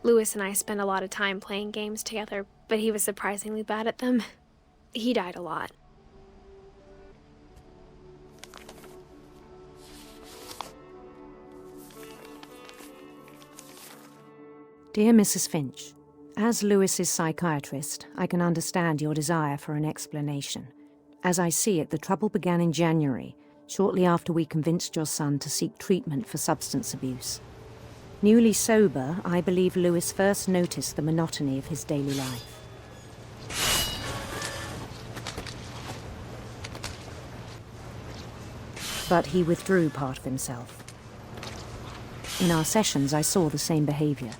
Lewis and I spent a lot of time playing games together, but he was surprisingly bad at them. He died a lot. Dear Mrs. Finch, as Lewis's psychiatrist, I can understand your desire for an explanation. As I see it, the trouble began in January, shortly after we convinced your son to seek treatment for substance abuse. Newly sober, I believe Lewis first noticed the monotony of his daily life. But he withdrew part of himself. In our sessions, I saw the same behavior.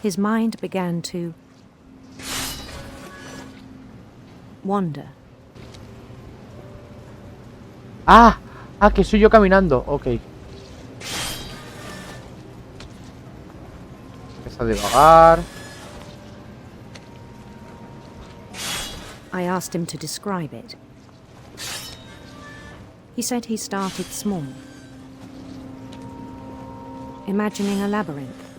His mind began to wander. Que soy yo caminando. Ok. Empieza a divagar. I asked him to describe it. He said he started small, imagining a labyrinth.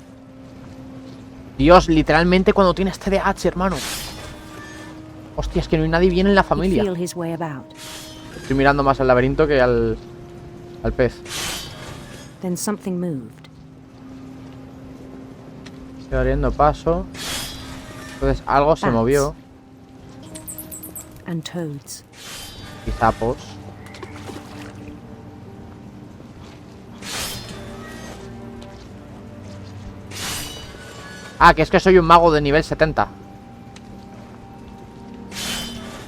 Dios, literalmente cuando tienes TDAH, hermano. Hostia, es que no hay nadie bien en la familia. He'd feel his way about. Estoy mirando más al laberinto que al pez. Then something moved. Estoy abriendo paso. Entonces algo se movió. And toads. Y sapos. Que es que soy un mago de nivel 70.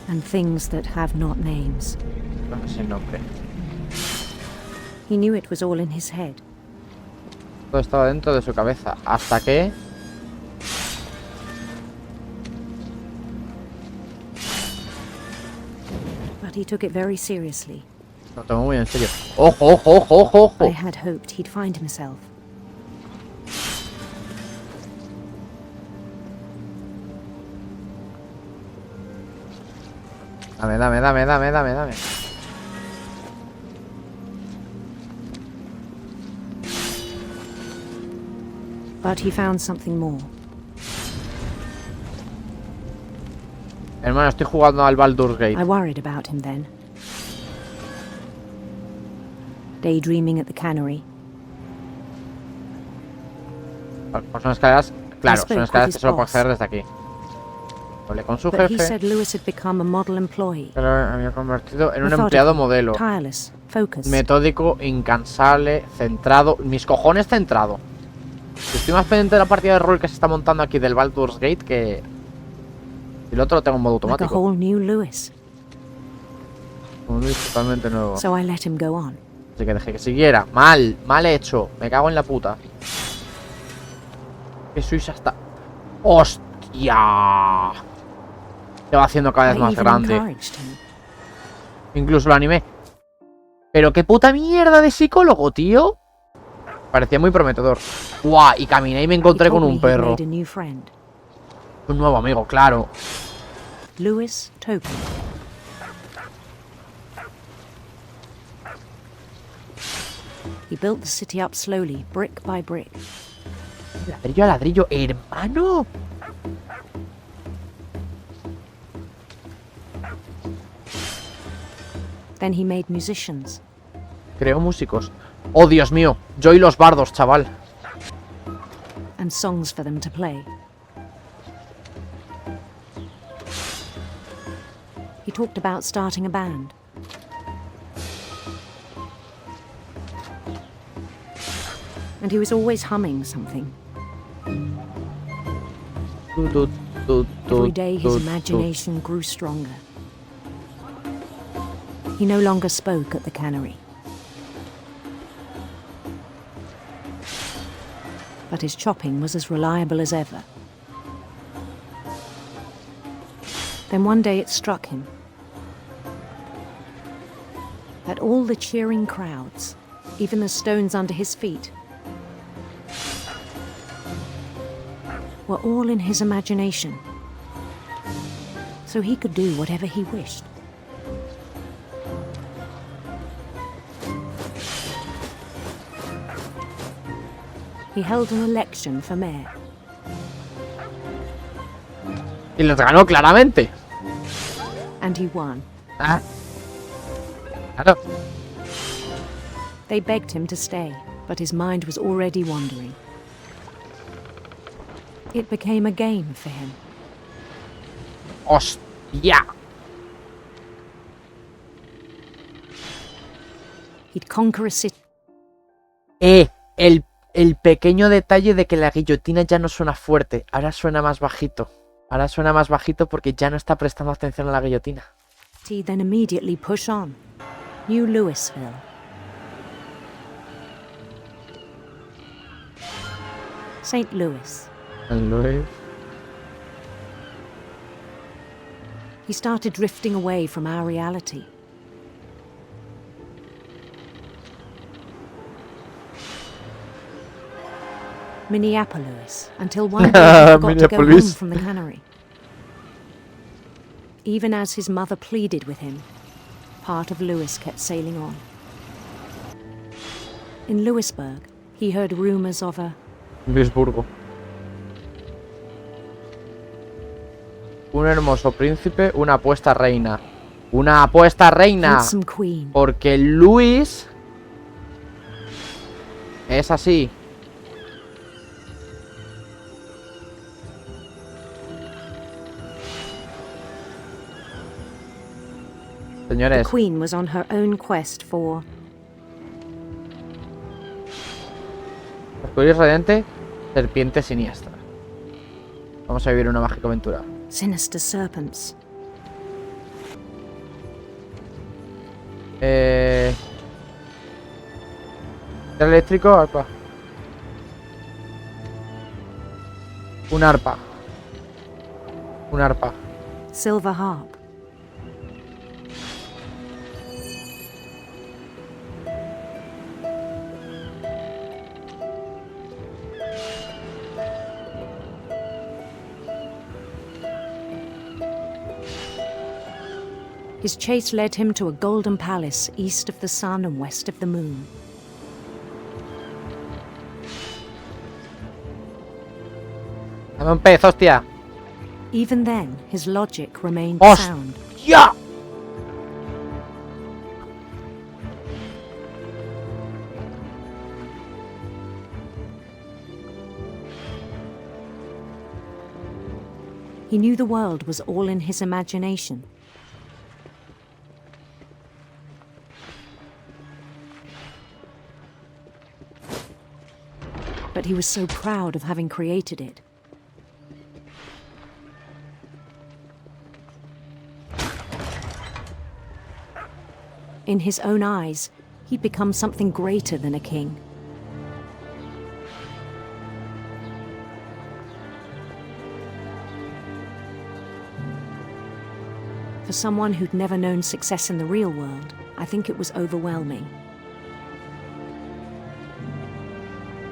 And things that have not names. No sé el nombre. He knew it was all in his head. Todo estaba dentro de su cabeza. Hasta que... But he took it very seriously. Lo tomó muy en serio. ¡Ojo, ojo, ojo, ojo, ojo! I had hoped he'd find himself. Dame. But he found something more. Hermano, estoy jugando al Baldur's Gate. I worried about him then. Daydreaming at the cannery. Pues son escaleras... Claro, son escaleras que solo puedo acceder desde aquí. Hablé con su But he jefe. said Lewis had become a model employee. Que lo había convertido en un empleado modelo. Tireless, focused. Metódico, incansable, centrado. Mis cojones centrado. Estoy más pendiente de la partida de rol que se está montando aquí del Baldur's Gate que... Y el otro lo tengo en modo Like a automático. whole new Lewis. Un Luis totalmente nuevo. So I let him go on. Así que dejé que siguiera. Mal hecho. Me cago en la puta. Que sois hasta... ¡Hostia! Se va haciendo cada vez más grande. Incluso lo animé. Pero qué puta mierda de psicólogo, tío. Parecía muy prometedor. ¡Guau! Y caminé y me encontré con un perro. Un nuevo amigo, claro. Lewis Token. He built the city up slowly, brick by brick. Ladrillo a ladrillo, hermano. Then he made musicians. Creó músicos. Oh, Dios mío. Yo y los bardos, chaval. And songs for them to play. He talked about starting a band. And he was always humming something. Every day his imagination grew stronger. He no longer spoke at the cannery. But his chopping was as reliable as ever. Then one day it struck him that all the cheering crowds, even the stones under his feet, were all in his imagination, so he could do whatever he wished. He held an election for mayor. Y les ganó claramente. And he won. Ah. Claro. They begged him to stay, but his mind was already wandering. It became a game for him. ¡Hostia! He'd conquer a city. El pequeño detalle de que la guillotina ya no suena fuerte. Ahora suena más bajito. Ahora suena más bajito porque ya no está prestando atención a la guillotina. Then immediately push on. New Louisville. St. Louis. He started drifting away from our reality. Minneapolis, until one day he forgot to go home from the cannery. Even as his mother pleaded with him, part of Louis kept sailing on. In Louisburg, he heard rumors of a... Luisburgo. Un hermoso príncipe, una apuesta reina. ¡Una apuesta reina! handsome queen. Porque Luis... es así. The Señores, queen was on her own quest for... Arcoíris radiante, serpiente siniestra. Vamos a vivir una mágica aventura. sinister serpents. Eléctrico, arpa. Un arpa. Un arpa. Silver harp. His chase led him to a golden palace east of the sun and west of the moon. Dame un pez, hostia. Even then, his logic remained sound. ¡Hostia! He knew the world was all in his imagination. But he was so proud of having created it. In his own eyes, he'd become something greater than a king. For someone who'd never known success in the real world, I think it was overwhelming.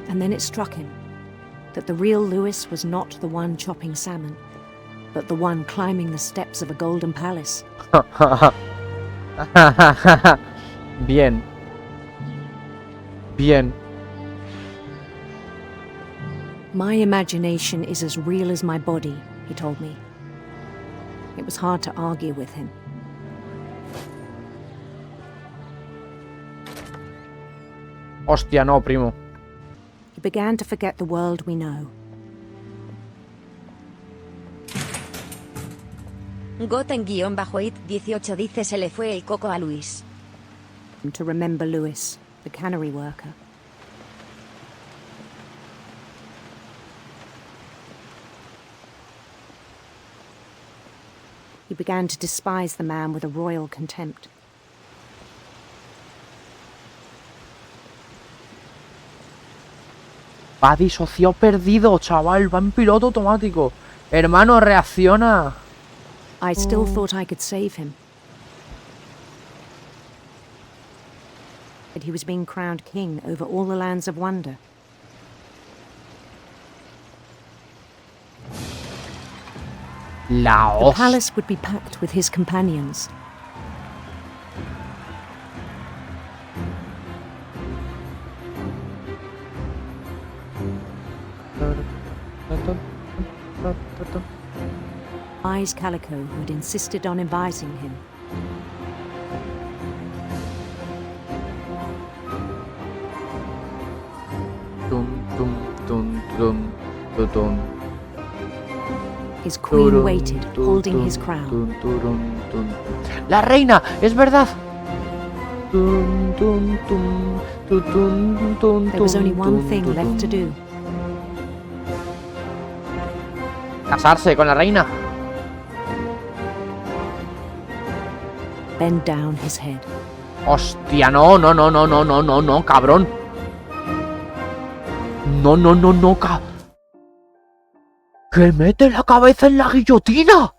And then it struck him that the real Louis was not the one chopping salmon, but the one climbing the steps of a golden palace. Bien. Bien. My imagination is as real as my body, he told me. It was hard to argue with him. Hostia, no, primo. He began to forget the world we know. Goten-it18 dice se le fue el coco a Luis. To remember Louis, the cannery worker. He began to despise the man with a royal contempt. Va disociado perdido, chaval. Va en piloto automático. Hermano, reacciona. I still thought I could save him. But he was being crowned king over all the lands of wonder. La The hostia. palace would be packed with his companions. Wise Calico, who had insisted on inviting him. His queen waited, holding his crown. ¡La reina! ¡Es verdad! There was only one thing left to do. Casarse con la reina. Bend down his head. Hostia, no, cabrón. No, ¡que mete la cabeza en la guillotina!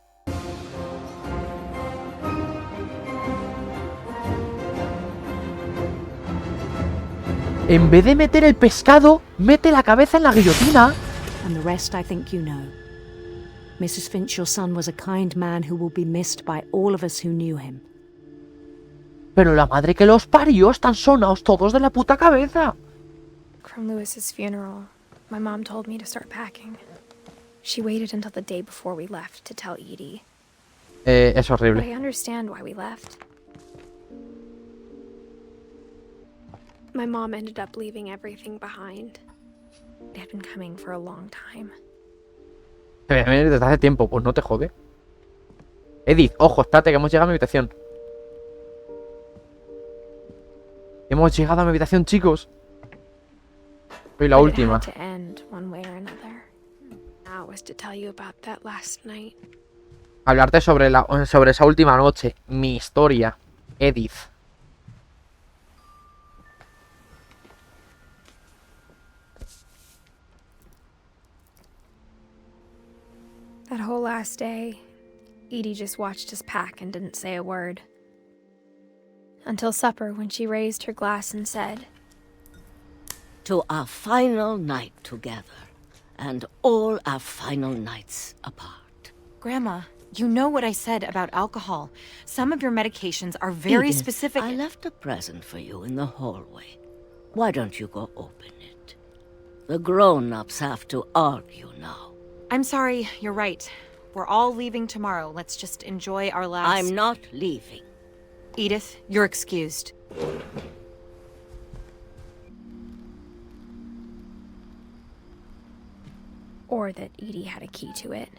En vez de meter el pescado, mete la cabeza en la guillotina. And the rest I think you know. Mrs. Finch, your son was a kind man who will be missed by all of us who knew him. Pero la madre que los parió, están sonados todos de la puta cabeza. From Lewis's funeral, my mom told me to start packing. She waited until the day before we left to tell Edie. Es But horrible. I understand why we left. My mom ended up leaving everything behind. It had been coming for a long time. Desde hace tiempo, pues no te jode. Edith, ojo, espérate que hemos llegado a mi habitación. Hemos llegado a mi habitación, chicos. Soy la But última. It had to end one way or another. Now was to tell you about that last night. Hablarte sobre esa última noche. Mi historia. Edith. That whole last day, Edie just watched us pack and didn't say a word. Until supper, when she raised her glass and said, "To our final night together, and all our final nights apart." Grandma, you know what I said about alcohol. Some of your medications are very Edith, specific. I left a present for you in the hallway. Why don't you go open it? The grown-ups have to argue now. I'm sorry, you're right. We're all leaving tomorrow. Let's just enjoy our last... I'm not leaving. Edith, you're excused. or that Edie had a key to it.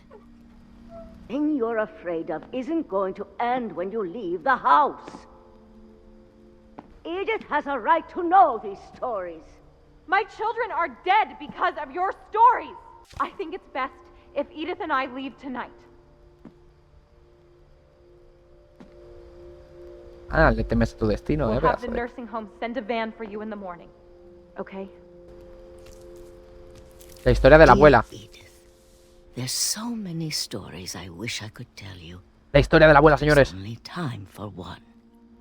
The thing you're afraid of isn't going to end when you leave the house. Edith has a right to know these stories. My children are dead because of your stories. I think it's best if Edith and I leave tonight. Ah, le temes a tu destino, We'll have the pedazo de- nursing home send a van for you in the morning. Okay? La historia de la abuela. Dear Edith, there's so many stories I wish I could tell you. La historia de la abuela, señores. There's only time for one.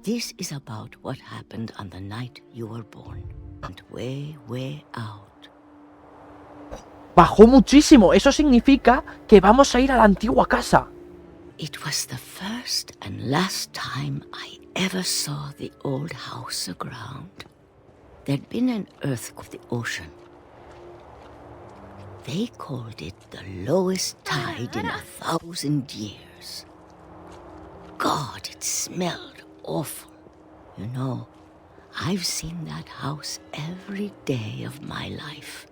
This is about what happened on the night you were born. And way, way out. Bajó muchísimo. Eso significa que vamos a ir a la antigua casa. It was the first and last time I ever saw the old house aground. There'd been an earthquake of the ocean. They called it the lowest tide in 1,000 years. God, it smelled awful. You know, I've seen that house every day of my life.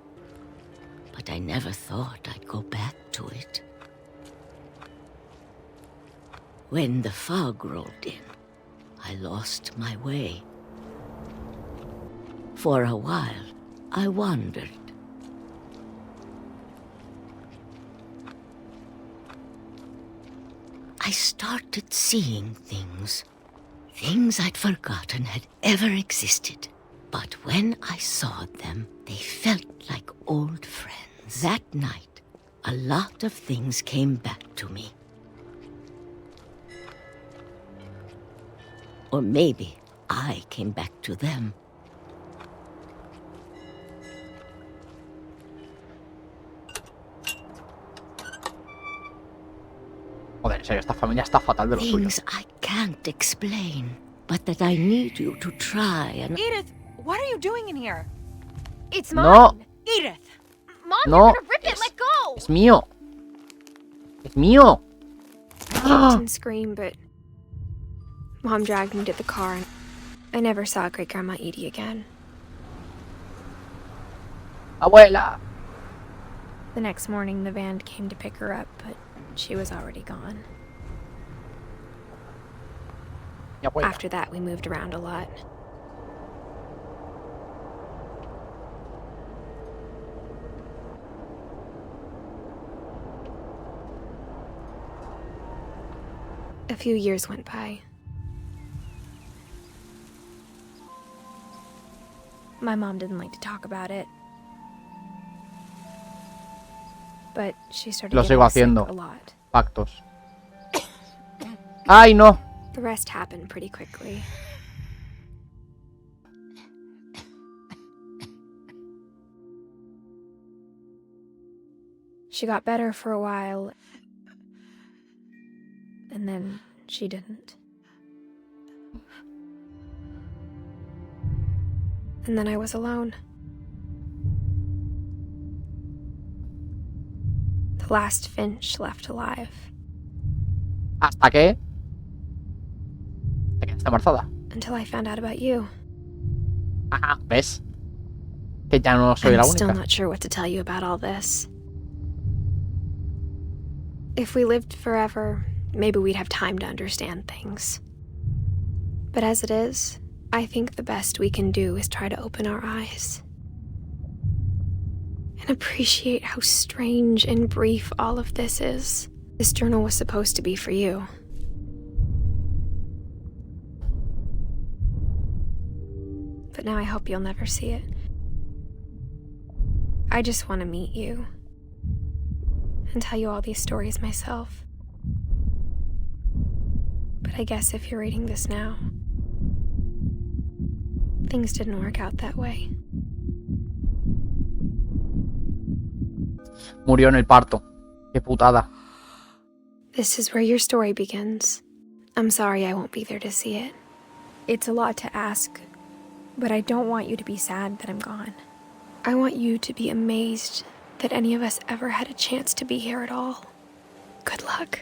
But I never thought I'd go back to it. When the fog rolled in, I lost my way. For a while, I wandered. I started seeing things. Things I'd forgotten had ever existed. But when I saw them, they felt like old friends. That night, a lot of things came back to me. Or maybe I came back to them. Joder, en serio, esta familia está fatal de lo suyo. Things I can't explain, but that I need you to try and... Edith, what are you doing in here? It's No. mine! Edith! Mom! No. Es mío. Es mío. I didn't scream, but Mom dragged me to the car, and I never saw Great Grandma Edie again. Abuela. The next morning, the van came to pick her up, but she was already gone. Mi abuela. After that, we moved around a lot. A few years went by. My mom didn't like to talk about it, but she started Lo getting sigo sick haciendo. a lot. Pactos. Ay, no. The rest happened pretty quickly. She got better for a while, and then she didn't. And then I was alone. The last Finch left alive. ¿Hasta qué? Te quedaste embarazada. Until I found out about you. Ajá, ¿ves? Que ya no soy la I'm still única. not sure what to tell you about all this. If we lived forever, maybe we'd have time to understand things. But as it is, I think the best we can do is try to open our eyes and appreciate how strange and brief all of this is. This journal was supposed to be for you. But now I hope you'll never see it. I just want to meet you and tell you all these stories myself. But I guess if you're reading this now, things didn't work out that way. Murió en el parto. Qué putada. This is where your story begins. I'm sorry I won't be there to see it. It's a lot to ask, but I don't want you to be sad that I'm gone. I want you to be amazed that any of us ever had a chance to be here at all. Good luck.